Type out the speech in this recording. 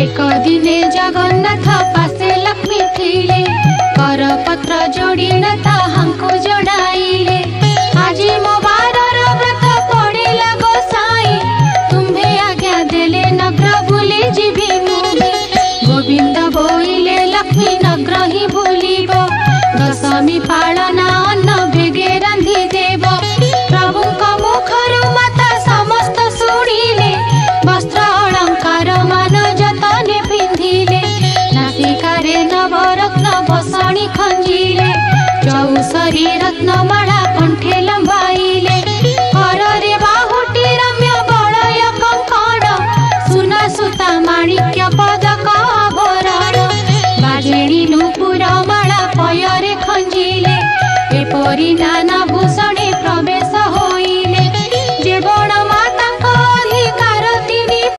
एक दिने जगन्नाथ पासे लक्ष्मी थिले करपत्र जोड़िन ताहांको जड़ाइले आज मो बारर व्रत पड़ेला गोसाई तुम्हे आज्ञा देले नग्र भूली जीवी मुही गोविंद बोइले लक्ष्मी नग्र ही भूलिब दशमी पालना अन्न बेगे रांधि देव प्रभुक मुखर माता समस्त शुणिले वस्त्र अलंकार मान जतने पिंधिले नासिकारे नवरत्न बसणी खंजिले चौसरी रत्नमाला कंठे लंबाइले कररे बाहुटी रम्य बलय कंकण सुना सुता माणिक्य पदक आभरण बाजेणी नुपुर माला पयरे खंजिले एपरि नाना